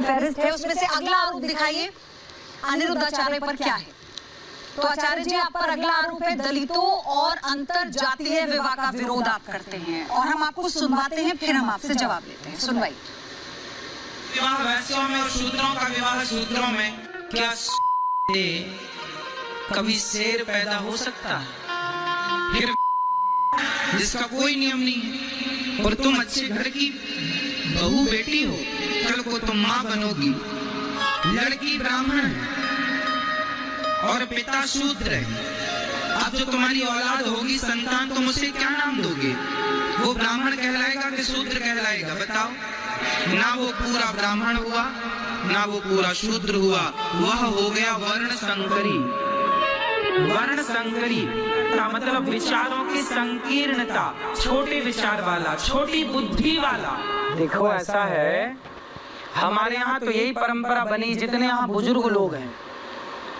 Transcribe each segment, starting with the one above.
फहरिस्त है, उसमें से अगला आरोप दिखाइए अनिरुद्ध आचार्य पर क्या है। तो आचार्य जी, आप पर अगला आरोप है दलितों और अंतर जातीय विवाह का विरोध आप करते हैं, और हम आपको सुनवाते हैं, फिर हम आपसे जवाब लेते हैं। सुनवाई। विवाह वैश्यों में और शूद्रों का विवाह शूद्रों में, क्या कभी शेर पैदा हो सकता है? फिर जिसका कोई नियम नहीं है, और तुम अच्छे घर की बहू बेटी हो, कल को तुम माँ बनोगी, लड़की ब्राह्मण है और पिता शूद्र है। अब जो तुम्हारी औलाद होगी, संतान, तुम उसे क्या नाम दोगे? वो ब्राह्मण कहलाएगा कि शूद्र कहलाएगा? बताओ। ना वो पूरा ब्राह्मण हुआ, ना वो पूरा शूद्र हुआ, वह हो गया वर्ण संकरी। वर्ण संकरी का मतलब विचारों की संकीर्णता, छोटे विचार वाला, छोटी बुद्धि वाला। देखो ऐसा है, हमारे यहाँ तो यही परंपरा बनी, जितने यहाँ बुजुर्ग लोग हैं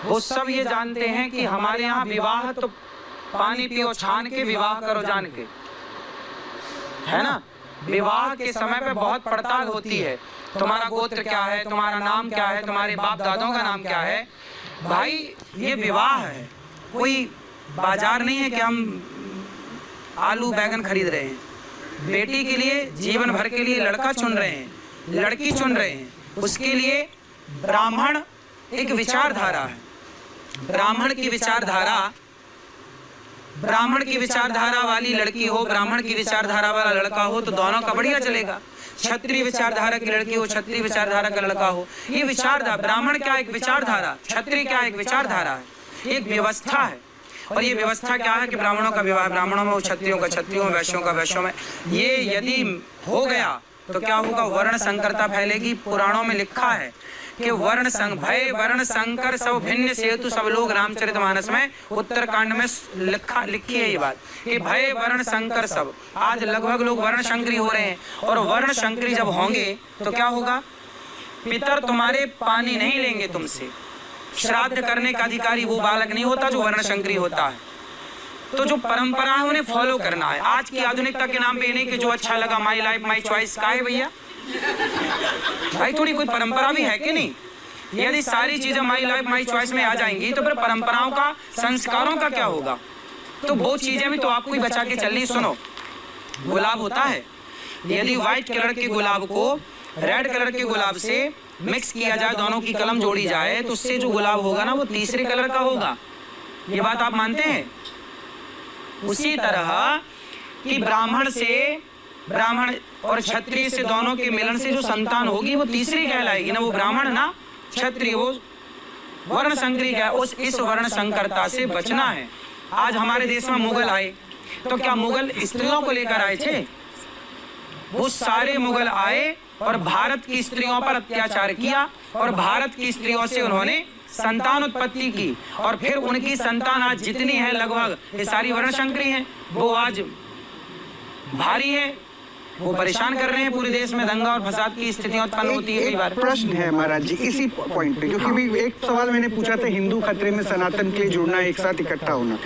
वो सब ये जानते हैं कि हमारे यहाँ विवाह तो पानी पियो छान के, विवाह करो जान के, है ना। विवाह के समय पे बहुत पड़ताल होती है, तुम्हारा गोत्र क्या है, तुम्हारा नाम क्या है, तुम्हारे बाप दादों का नाम क्या है। भाई ये विवाह है, कोई बाजार नहीं है कि हम आलू बैगन खरीद रहे हैं। बेटी के लिए जीवन भर के लिए लड़का चुन रहे हैं, लड़की चुन रहे हैं, उसके लिए ब्राह्मण एक विचारधारा है। ब्राह्मण की विचारधारा वाली लड़की हो, ब्राह्मण की विचारधारा वाला लड़का हो, तो दोनों का बढ़िया चलेगा। क्षत्रिय विचारधारा की लड़की हो, क्षत्रिय विचारधारा का लड़का हो, ये विचारधारा। ब्राह्मण क्या एक विचारधारा, क्षत्रिय क्या एक विचारधारा है, एक व्यवस्था है। और ये व्यवस्था क्या है कि ब्राह्मणों का विवाह ब्राह्मणों में, क्षत्रियों का क्षत्रियों में, वैश्यों का वैश्यों में। ये यदि हो गया तो क्या होगा? वर्ण संकरता फैलेगी। पुराणों में लिखा है कि वर्ण संकर सब भिन्न सेतु सब लोग, रामचरितमानस में उत्तरकांड में लिखी है ये बात कि भय वर्ण संकर सब। आज लगभग लोग वर्ण संकरी हो रहे हैं, और वर्ण संकरी जब होंगे तो क्या होगा? पितर तुम्हारे पानी नहीं लेंगे तुमसे। श्राद्ध करने का अधिकारी वो बालक नहीं होता जो वर्ण संकरी होता है। तो जो परंपरा है उन्हें फॉलो करना है। आज की आधुनिकता के नाम पे नहीं कि जो अच्छा लगा, माई लाइफ माई चॉइस का है भैया। भाई थोड़ी कोई परंपरा भी है कि नहीं? यदि सारी चीजें माई लाइफ माई चॉइस में आ जाएंगी तो फिर परंपराओं का, संस्कारों का क्या होगा? तो वो चीजें भी तो आपको ही बचा के चलनी। सुनो, गुलाब होता है, यदि व्हाइट कलर के गुलाब को रेड कलर के गुलाब से मिक्स किया जाए, दोनों की कलम जोड़ी जाए, तो उससे जो गुलाब होगा ना वो तीसरे कलर का होगा। ये बात आप मानते हैं? उसी तरह कि ब्राह्मण और क्षत्रिय से दोनों के मिलन से जो संतान होगी वो तीसरी कहलाएगी ना, वो ब्राह्मण ना क्षत्रिय, वो वर्ण संकरी है। इस वर्ण संकरता से बचना है। आज हमारे देश में मुगल आए तो क्या मुगल स्त्रियों को लेकर आए थे? वो सारे मुगल आए और भारत की स्त्रियों पर अत्याचार किया, और भारत की स्त्रियों से उन्होंने संतान उत्पत्ति की, और फिर उनकी संतान आज जितनी है लगभग ये सारी वर्ण संकरी है। वो आज भारी है, वो परेशान कर रहे हैं पूरे देश में, दंगा और फसाद की स्थितियां उत्पन्न होती है कई बार। प्रश्न है महाराज जी इसी पॉइंट पे, क्योंकि भी एक सवाल मैंने पूछा था हिंदू खतरे में सनातन के लिए जुड़ना, एक साथ इकट्ठा होना।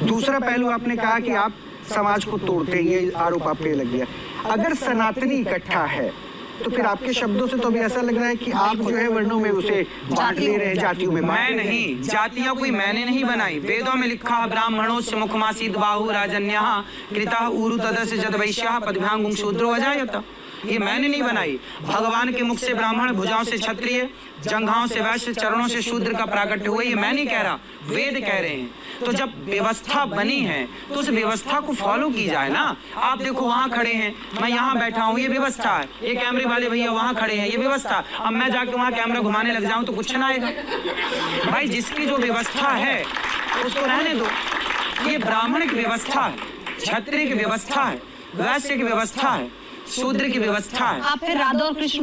दूसरा पहलू आपने कहा कि आप समाज को तोड़ते हैं, ये आरोप आप पे लग गया। अगर सनातनी इकट्ठा है तो फिर आपके शब्दों से तो भी ऐसा लग रहा है कि आप जो है वर्णों में उसे बांट ले रहे हैं, जातियों में। मैं नहीं, जातियां कोई मैंने नहीं बनाई। वेदों में लिखा ब्राह्मणों से मुखमासीद बाहु राजन्यः कृता उरु तदस्य जद वैश्यः पदभ्यांगुं शूद्रो अजायत। ये मैंने नहीं बनाई। भगवान के मुख से ब्राह्मण, भुजाओं से क्षत्रिय, जंघाओं से वैश्य, चरणों से शूद्र का प्राकट्य हुआ। ये मैं नहीं कह रहा, वेद कह रहे हैं। तो जब व्यवस्था बनी है तो उस व्यवस्था को फॉलो की जाए ना। आप देखो वहाँ खड़े हैं, मैं यहाँ बैठा हूँ, ये व्यवस्था है। ये कैमरे वाले भैया वहाँ खड़े हैं, ये व्यवस्था। अब मैं जाके वहाँ कैमरा घुमाने लग जाऊँ तो कुछ ना आएगा। भाई जिसकी जो व्यवस्था है उसको रहने दो। ये ब्राह्मण की व्यवस्था है, क्षत्रिय की व्यवस्था है, वैश्य की व्यवस्था है, शूद्र की व्यवस्था है। आप फिर राधा और कृष्ण